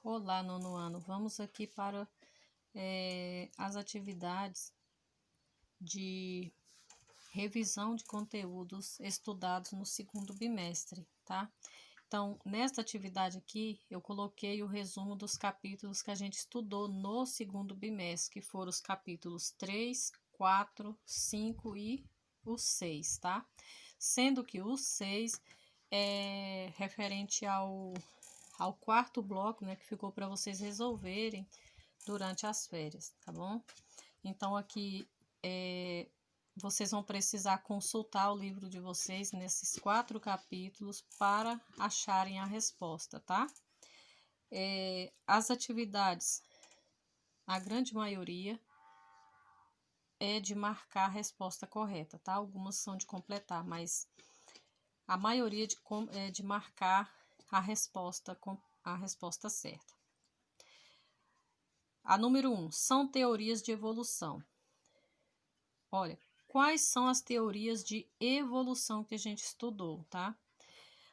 Olá, nono ano. Vamos aqui para as atividades de revisão de conteúdos estudados no segundo bimestre, tá? Então, nesta atividade aqui, eu coloquei o resumo dos capítulos que a gente estudou no segundo bimestre, que foram os capítulos 3, 4, 5 e o 6, tá? Sendo que o 6 é referente ao quarto bloco, né, que ficou para vocês resolverem durante as férias, tá bom? Então, aqui vocês vão precisar consultar o livro de vocês nesses 4 capítulos para acharem a resposta, tá? As atividades, a grande maioria é de marcar a resposta correta, tá? Algumas são de completar, mas a maioria é de marcar a resposta certa. A número 1, são teorias de evolução. Olha, quais são as teorias de evolução que a gente estudou, tá?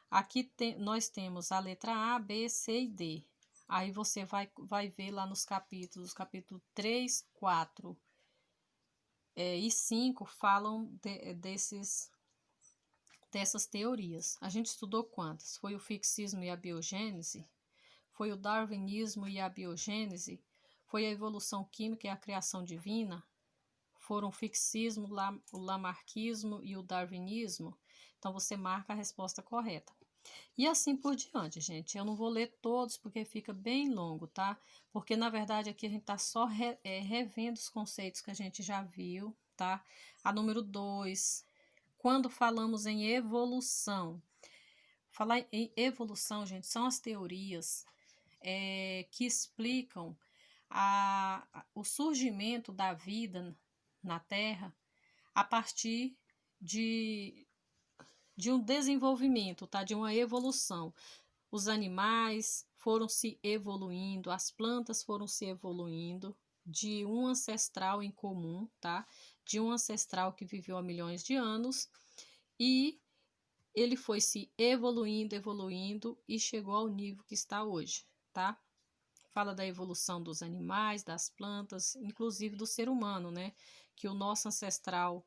Aqui nós temos a letra A, B, C e D. Aí você vai ver lá nos capítulos, capítulo 3, 4 e 5 falam dessas teorias. A gente estudou quantas? Foi o fixismo e a biogênese? Foi o darwinismo e a biogênese? Foi a evolução química e a criação divina? Foram o fixismo, o lamarckismo e o darwinismo? Então, você marca a resposta correta. E assim por diante, gente. Eu não vou ler todos porque fica bem longo, tá? Porque, na verdade, aqui a gente tá só revendo os conceitos que a gente já viu, tá? A número 2, quando falamos em evolução. Falar em evolução, gente, são as teorias que explicam o surgimento da vida na Terra a partir de um desenvolvimento, tá? De uma evolução. Os animais foram se evoluindo, as plantas foram se evoluindo de um ancestral em comum, tá? De um ancestral que viveu há milhões de anos e ele foi se evoluindo e chegou ao nível que está hoje, tá? Fala da evolução dos animais, das plantas, inclusive do ser humano, né? Que o nosso ancestral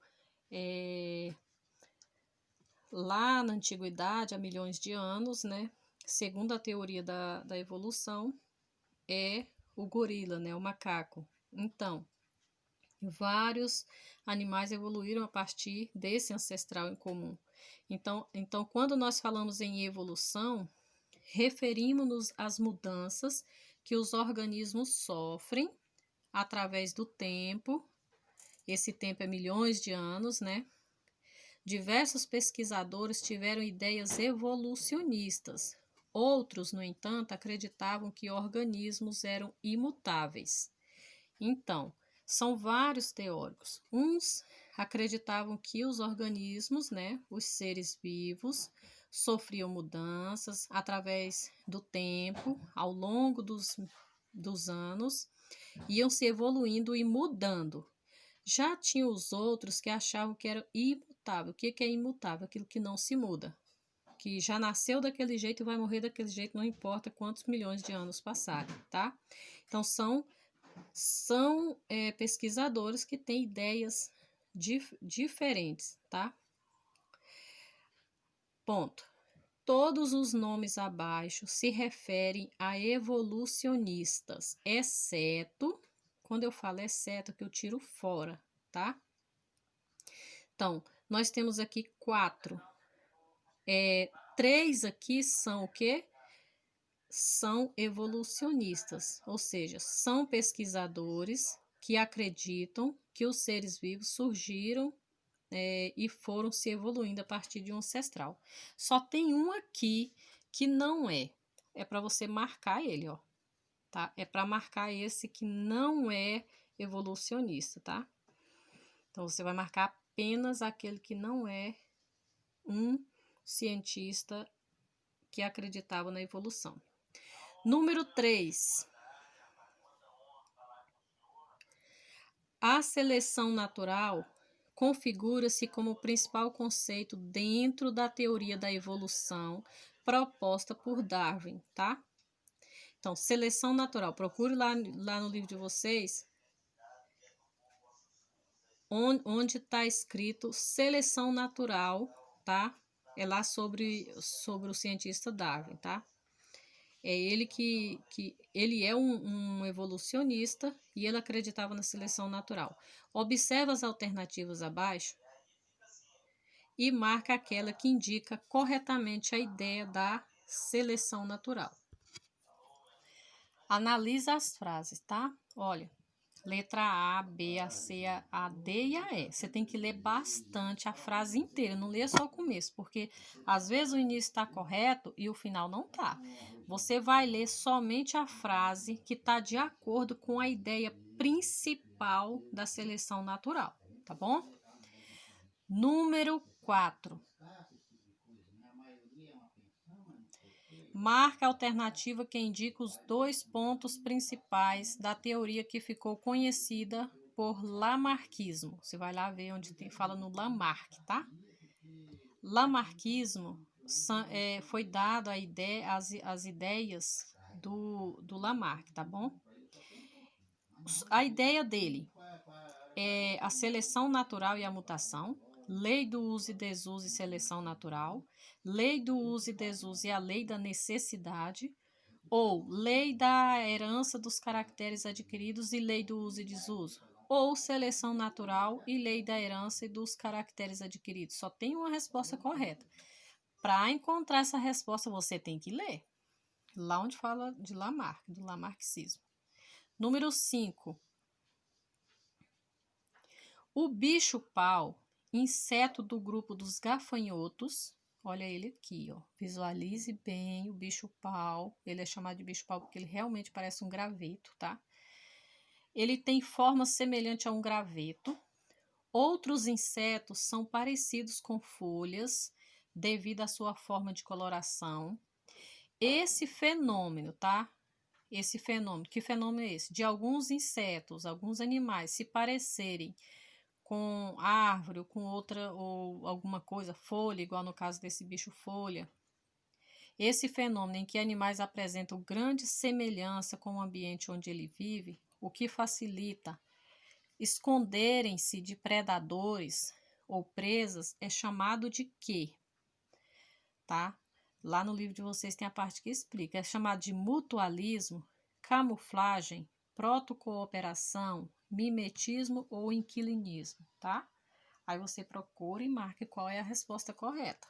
lá na antiguidade, há milhões de anos, né? Segundo a teoria da evolução, é o gorila, né? O macaco. Então, vários animais evoluíram a partir desse ancestral em comum. Então, quando nós falamos em evolução, referimos-nos às mudanças que os organismos sofrem através do tempo. Esse tempo é milhões de anos, né? Diversos pesquisadores tiveram ideias evolucionistas. Outros, no entanto, acreditavam que organismos eram imutáveis. Então, são vários teóricos. Uns acreditavam que os organismos, né, os seres vivos, sofriam mudanças através do tempo, ao longo dos anos, iam se evoluindo e mudando. Já tinha os outros que achavam que era imutável. O que é imutável? Aquilo que não se muda. Que já nasceu daquele jeito e vai morrer daquele jeito, não importa quantos milhões de anos passarem, tá? Então, são pesquisadores que têm ideias diferentes, tá? Ponto. Todos os nomes abaixo se referem a evolucionistas, exceto, quando eu falo exceto, que eu tiro fora, tá? Então, nós temos aqui 4. 3 aqui são o quê? São evolucionistas, ou seja, são pesquisadores que acreditam que os seres vivos surgiram e foram se evoluindo a partir de um ancestral. Só tem um aqui que não é. É para você marcar ele, ó. Tá? É para marcar esse que não é evolucionista, tá? Então, você vai marcar apenas aquele que não é um cientista que acreditava na evolução. Número 3. A seleção natural configura-se como o principal conceito dentro da teoria da evolução proposta por Darwin, tá? Então, seleção natural. Procure lá no livro de vocês, onde está escrito seleção natural, tá? É lá sobre o cientista Darwin, tá? É ele que ele é um evolucionista e ele acreditava na seleção natural. Observa as alternativas abaixo e marca aquela que indica corretamente a ideia da seleção natural. Analisa as frases, tá? Olha, letra A, B, A, C, a D e a E. Você tem que ler bastante a frase inteira, não lê só o começo, porque às vezes o início está correto e o final não tá. Você vai ler somente a frase que está de acordo com a ideia principal da seleção natural, tá bom? Número 4. Marca a alternativa que indica os 2 pontos principais da teoria que ficou conhecida por lamarckismo. Você vai lá ver onde fala no Lamarck, tá? Lamarckismo foi dado as ideias do Lamarck, tá bom? A ideia dele é a seleção natural e a mutação, lei do uso e desuso e seleção natural, lei do uso e desuso e a lei da necessidade, ou lei da herança dos caracteres adquiridos e lei do uso e desuso, ou seleção natural e lei da herança e dos caracteres adquiridos. Só tem uma resposta correta. Para encontrar essa resposta, você tem que ler lá onde fala de Lamarck, do lamarckismo. Número 5. O bicho-pau, inseto do grupo dos gafanhotos, olha ele aqui, ó. Visualize bem o bicho-pau. Ele é chamado de bicho-pau porque ele realmente parece um graveto, tá? Ele tem forma semelhante a um graveto. Outros insetos são parecidos com folhas devido à sua forma de coloração. Esse fenômeno, tá? Esse fenômeno, que fenômeno é esse? De alguns insetos, alguns animais se parecerem com árvore ou com outra ou alguma coisa, folha, igual no caso desse bicho folha. Esse fenômeno em que animais apresentam grande semelhança com o ambiente onde ele vive, o que facilita esconderem-se de predadores ou presas, é chamado de quê? Tá? Lá no livro de vocês tem a parte que explica. É chamado de mutualismo, camuflagem, protocooperação, mimetismo ou inquilinismo, tá? Aí você procura e marque qual é a resposta correta.